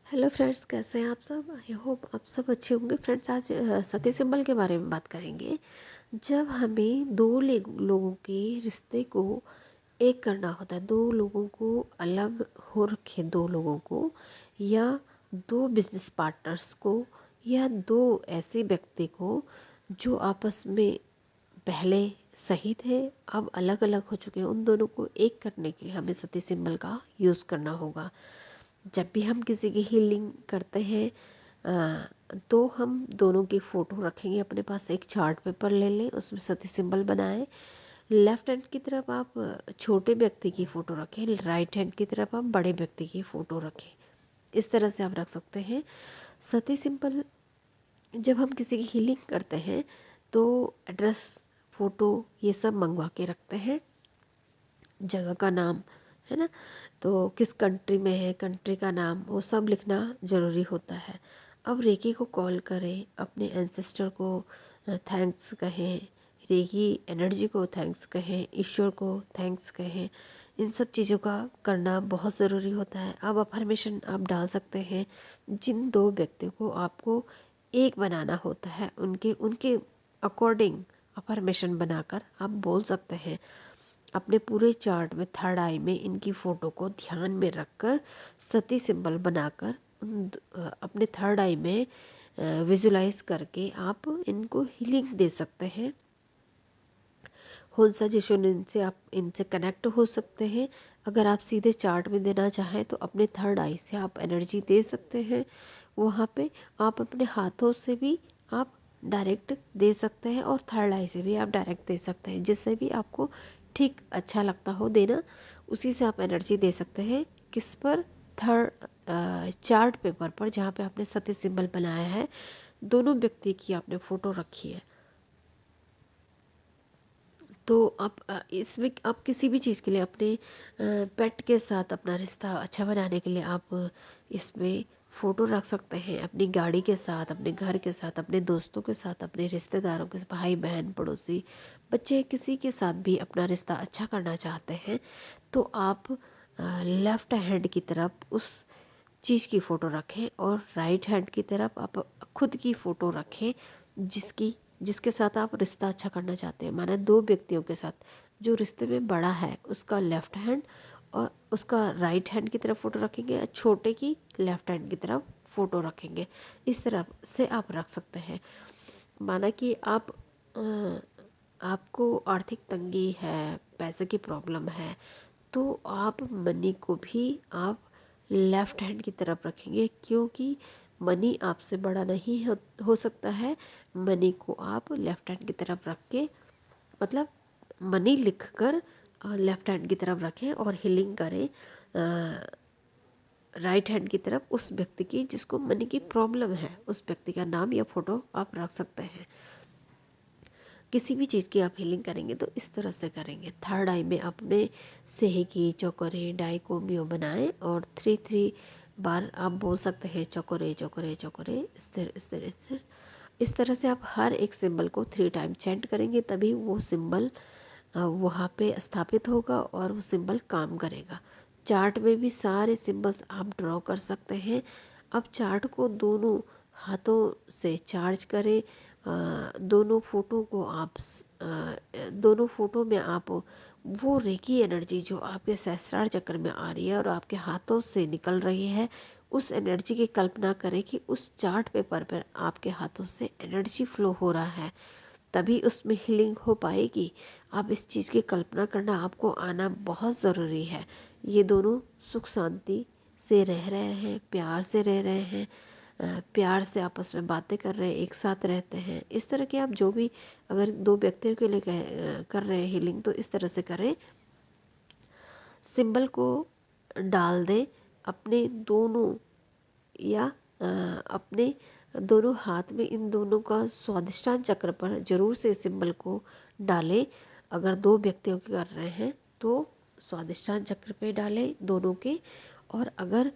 Hello friends, कैसे हैं आप सब? आई होप आप सब अच्छे होंगे। फ्रेंड्स, आज सती सिंबल के बारे में बात करेंगे। जब हमें लोगों के रिश्ते को एक करना होता है, दो लोगों को अलग हो रखे, दो लोगों को या दो बिजनेस पार्टनर्स को या दो ऐसे व्यक्ति को जो आपस में पहले सही थे, अब अलग अलग हो चुके हैं, उन दोनों को एक करने के लिए हमें सती सिंबल का यूज़ करना होगा। जब भी हम किसी की हीलिंग करते हैं तो हम दोनों की फ़ोटो रखेंगे अपने पास। एक चार्ट पेपर ले लें, उसमें सती सिंबल बनाएं। लेफ़्ट हैंड की तरफ आप छोटे व्यक्ति की फ़ोटो रखें, राइट हैंड की तरफ आप बड़े व्यक्ति की फ़ोटो रखें। इस तरह से आप रख सकते हैं सती सिंबल। जब हम किसी की हीलिंग करते हैं तो एड्रेस, फ़ोटो ये सब मंगवा के रखते हैं, जगह का नाम, है ना। तो किस कंट्री में है, कंट्री का नाम, वो सब लिखना ज़रूरी होता है। अब रेकी को कॉल करें, अपने एंसेस्टर को थैंक्स कहें, रेकी एनर्जी को थैंक्स कहें, ईश्वर को थैंक्स कहें। इन सब चीज़ों का करना बहुत ज़रूरी होता है। अब अफर्मेशन आप डाल सकते हैं। जिन दो व्यक्तियों को आपको एक बनाना होता है, उनके उनके अकॉर्डिंग अफर्मेशन बनाकर आप बोल सकते हैं। अपने पूरे चार्ट में थर्ड आई में इनकी फ़ोटो को ध्यान में रखकर सती सिंबल बनाकर अपने थर्ड आई में विजुलाइज करके आप इनको हीलिंग दे सकते हैं। होन्सा जिशुन, इनसे आप इनसे कनेक्ट हो सकते हैं। अगर आप सीधे चार्ट में देना चाहें तो अपने थर्ड आई से आप एनर्जी दे सकते हैं। वहाँ पे आप अपने हाथों से भी आप डायरेक्ट दे सकते हैं और थर्ड आई से भी आप डायरेक्ट दे सकते हैं। जिससे भी आपको ठीक अच्छा लगता हो देना, उसी से आप एनर्जी दे सकते हैं। किस पर? थर्ड चार्ट पेपर पर, जहाँ पे आपने सती सिंबल बनाया है। दोनों व्यक्ति की आपने फ़ोटो रखी है। तो आप इसमें आप किसी भी चीज़ के लिए अपने पेट के साथ अपना रिश्ता अच्छा बनाने के लिए आप इसमें फ़ोटो रख सकते हैं। अपनी गाड़ी के साथ, अपने घर के साथ, अपने दोस्तों के साथ, अपने रिश्तेदारों के साथ, भाई बहन, पड़ोसी, बच्चे, किसी के साथ भी अपना रिश्ता अच्छा करना चाहते हैं तो आप लेफ़्ट हैंड की तरफ उस चीज़ की फ़ोटो रखें और राइट हैंड की तरफ आप खुद की फ़ोटो रखें, जिसके साथ आप रिश्ता अच्छा करना चाहते हैं। माना दो व्यक्तियों के साथ, जो रिश्ते में बड़ा है उसका लेफ़्ट हैंड और उसका राइट हैंड की तरफ फ़ोटो रखेंगे और छोटे की लेफ़्ट हैंड की तरफ फ़ोटो रखेंगे। इस तरह से आप रख सकते हैं। माना कि आपको आर्थिक तंगी है, पैसे की प्रॉब्लम है, तो आप मनी को भी आप लेफ़्ट हैंड की तरफ रखेंगे, क्योंकि मनी आपसे बड़ा नहीं हो सकता है। मनी को आप लेफ़्ट हैंड की तरफ रख के, मतलब मनी लिख कर लेफ़्ट हैंड की तरफ रखें और हीलिंग करें राइट हैंड की तरफ उस व्यक्ति की जिसको मनी की प्रॉब्लम है। उस व्यक्ति का नाम या फ़ोटो आप रख सकते हैं। किसी भी चीज़ की आप हीलिंग करेंगे तो इस तरह से करेंगे। थर्ड आई में अपने सेहेकी, चौकोरे, डाइकोमियो बनाएं और 3 बार आप बोल सकते हैं चौकोरे चौकोरे चौकोरे, स्थिर स्थिर स्थिर। इस तरह से आप हर एक सिंबल को 3 टाइम चैंट करेंगे, तभी वो सिंबल वहाँ पे स्थापित होगा और वो सिंबल काम करेगा। चार्ट में भी सारे सिंबल्स आप ड्रॉ कर सकते हैं। अब चार्ट को दोनों हाथों से चार्ज करें। दोनों फ़ोटो को दोनों फ़ोटो में आप वो रेकी एनर्जी जो आपके सहस्रार चक्र में आ रही है और आपके हाथों से निकल रही है, उस एनर्जी की कल्पना करें कि उस चार्ट पेपर पर आपके हाथों से एनर्जी फ्लो हो रहा है, तभी उसमें हीलिंग हो पाएगी। आप इस चीज़ की कल्पना करना आपको आना बहुत ज़रूरी है। ये दोनों सुख शांति से रह रहे हैं, प्यार से रह रहे हैं, प्यार से आपस में बातें कर रहे हैं, एक साथ रहते हैं। इस तरह के आप जो भी अगर दो व्यक्तियों के लिए कर रहे हैं हीलिंग, तो इस तरह से करें। सिंबल को डाल दें अपने दोनों या अपने दोनों हाथ में। इन दोनों का स्वादिष्टान चक्र पर जरूर से सिंबल को डालें। अगर दो व्यक्तियों की कर रहे हैं तो स्वादिष्टान चक्र पे डालें दोनों के। और अगर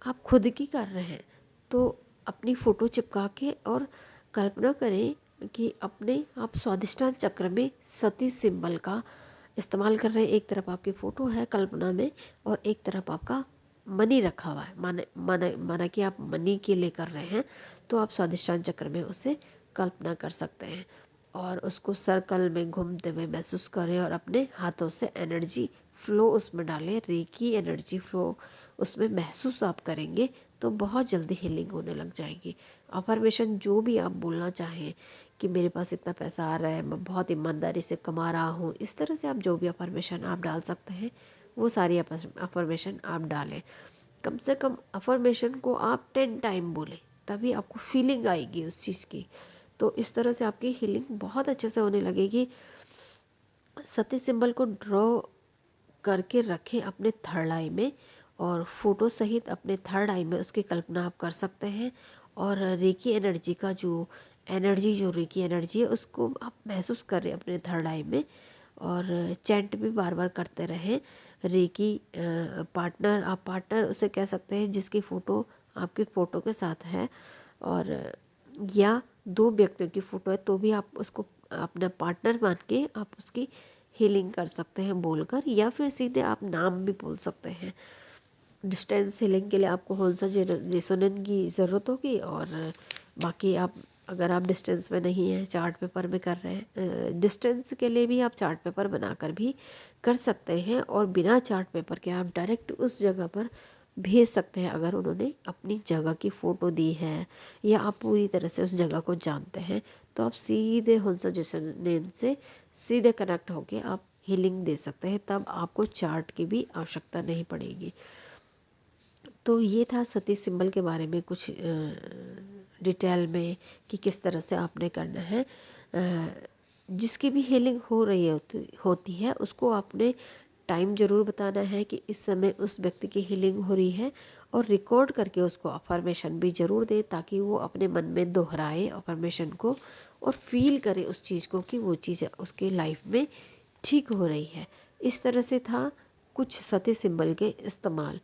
आप खुद की कर रहे हैं तो अपनी फ़ोटो चिपका के और कल्पना करें कि अपने आप स्वादिष्टान चक्र में सती सिंबल का इस्तेमाल कर रहे हैं। एक तरफ आपकी फ़ोटो है कल्पना में और एक तरफ आपका मनी रखा हुआ है, माने माना माना कि आप मनी के लिए कर रहे हैं, तो आप स्वादिष्टान चक्र में उसे कल्पना कर सकते हैं और उसको सर्कल में घूमते हुए महसूस करें और अपने हाथों से एनर्जी फ्लो उसमें डालें, रेकी एनर्जी फ्लो उसमें महसूस आप करेंगे तो बहुत जल्दी हीलिंग होने लग जाएगी। अफर्मेशन जो भी आप बोलना चाहें कि मेरे पास इतना पैसा आ रहा है, मैं बहुत ईमानदारी से कमा रहा हूँ, इस तरह से आप जो भी अफर्मेशन आप डाल सकते हैं वो सारी अफर्मेशन आप डालें। कम से कम अफर्मेशन को आप 10 टाइम बोलें, तभी आपको फीलिंग आएगी उस चीज़ की। तो इस तरह से आपकी हीलिंग बहुत अच्छे से होने लगेगी। सती सिंबल को ड्रॉ करके रखें अपने थर्ड आई में और फोटो सहित अपने थर्ड आई में उसकी कल्पना आप कर सकते हैं। और रेकी एनर्जी का जो रेकी एनर्जी है उसको आप महसूस करें अपने थर्ड आई में और चैंट भी बार बार करते रहें। रेकी पार्टनर, आप पार्टनर उसे कह सकते हैं जिसकी फ़ोटो आपकी फ़ोटो के साथ है, और या दो व्यक्तियों की फ़ोटो है तो भी आप उसको अपना पार्टनर मान के आप उसकी हीलिंग कर सकते हैं बोलकर, या फिर सीधे आप नाम भी बोल सकते हैं। डिस्टेंस हीलिंग के लिए आपको होल्सा रेसोनेंट की ज़रूरत होगी, और बाकी आप अगर आप डिस्टेंस में नहीं हैं, चार्ट पेपर में कर रहे हैं, डिस्टेंस के लिए भी आप चार्ट पेपर बनाकर भी कर सकते हैं और बिना चार्ट पेपर के आप डायरेक्ट उस जगह पर भेज सकते हैं। अगर उन्होंने अपनी जगह की फ़ोटो दी है या आप पूरी तरह से उस जगह को जानते हैं, तो आप सीधे होल्सा रेसोनेंट से सीधे कनेक्ट होके आप हीलिंग दे सकते हैं, तब आपको चार्ट की भी आवश्यकता नहीं पड़ेगी। तो ये था सती सिंबल के बारे में कुछ डिटेल में कि किस तरह से आपने करना है। जिसकी भी हीलिंग हो रही होती है उसको आपने टाइम ज़रूर बताना है कि इस समय उस व्यक्ति की हीलिंग हो रही है, और रिकॉर्ड करके उसको अफर्मेशन भी ज़रूर दे ताकि वो अपने मन में दोहराए अफर्मेशन को और फील करे उस चीज़ को कि वो चीज़ उसके लाइफ में ठीक हो रही है। इस तरह से था कुछ सती सिंबल के इस्तेमाल।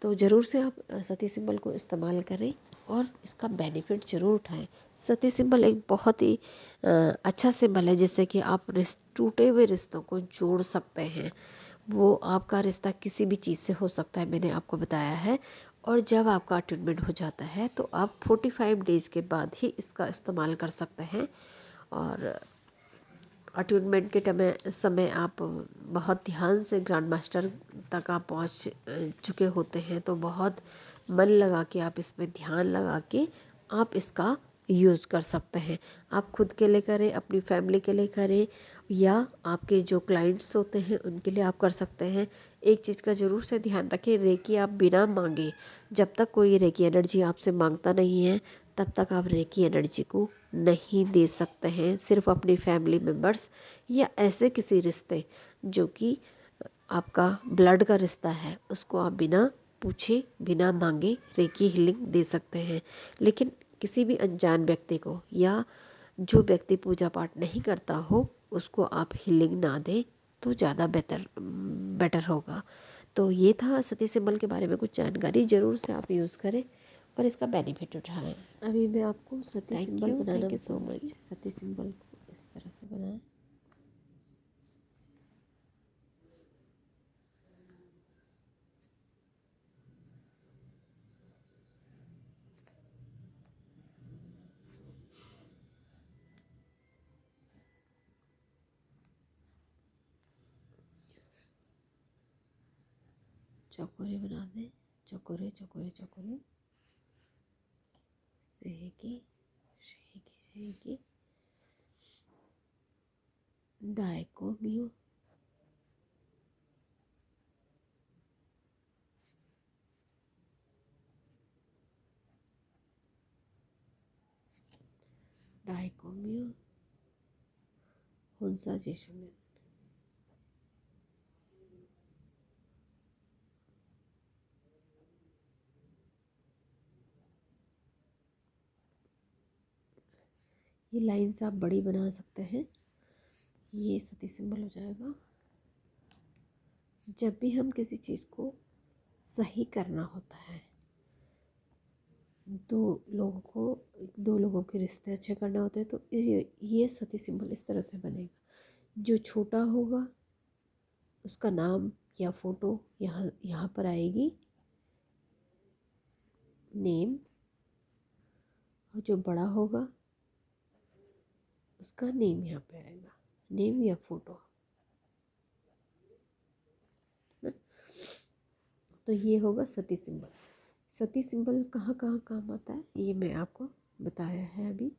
तो ज़रूर से आप सती सिंबल को इस्तेमाल करें और इसका बेनिफिट ज़रूर उठाएं। सती सिंबल एक बहुत ही अच्छा सिंबल है जिससे कि आप टूटे हुए रिश्तों को जोड़ सकते हैं। वो आपका रिश्ता किसी भी चीज़ से हो सकता है, मैंने आपको बताया है। और जब आपका अटैचमेंट हो जाता है तो आप 45 डेज़ के बाद ही इसका इस्तेमाल कर सकते हैं। और अटूनमेंट के समय आप बहुत ध्यान से ग्रैंड मास्टर तक आप पहुंच चुके होते हैं, तो बहुत मन लगा के आप इसमें ध्यान लगा के आप इसका यूज़ कर सकते हैं। आप खुद के लिए करें, अपनी फैमिली के लिए करें, या आपके जो क्लाइंट्स होते हैं उनके लिए आप कर सकते हैं। एक चीज़ का ज़रूर से ध्यान रखें, रेकी आप बिना मांगे, जब तक कोई रेकी एनर्जी आपसे मांगता नहीं है तब तक आप रेकी एनर्जी को नहीं दे सकते हैं। सिर्फ अपनी फैमिली मेम्बर्स या ऐसे किसी रिश्ते जो कि आपका ब्लड का रिश्ता है उसको आप बिना पूछे बिना मांगे रेकी हीलिंग दे सकते हैं। लेकिन किसी भी अनजान व्यक्ति को या जो व्यक्ति पूजा पाठ नहीं करता हो उसको आप हीलिंग ना दें तो ज़्यादा बेटर होगा। तो ये था सती सिंबल के बारे में कुछ जानकारी, ज़रूर से आप यूज़ करें और इसका बेनिफिट उठाएं। अभी मैं आपको सती सिंबल बनाना थैंक यू सो बताऊंगी। मच। सती सिंबल को इस तरह से बनाएं। चौकोरे बना दें, चौकोरे चौकोरे चौकोरे, सेहेगी सेहेगी सेहेगी, डायकोमियो, डायकोमियो, हुंसा जेशुमिन। ये लाइंस आप बड़ी बना सकते हैं। ये सती सिंबल हो जाएगा। जब भी हम किसी चीज़ को सही करना होता है, दो लोगों के रिश्ते अच्छे करना होते हैं, तो ये सती सिंबल इस तरह से बनेगा। जो छोटा होगा उसका नाम या फोटो यहाँ यहाँ पर आएगी, नेम, और जो बड़ा होगा उसका नेम यहाँ पे आएगा, नेम या फोटो। तो ये होगा सती सिंबल। सती सिंबल कहाँ कहाँ काम आता है ये मैं आपको बताया है अभी।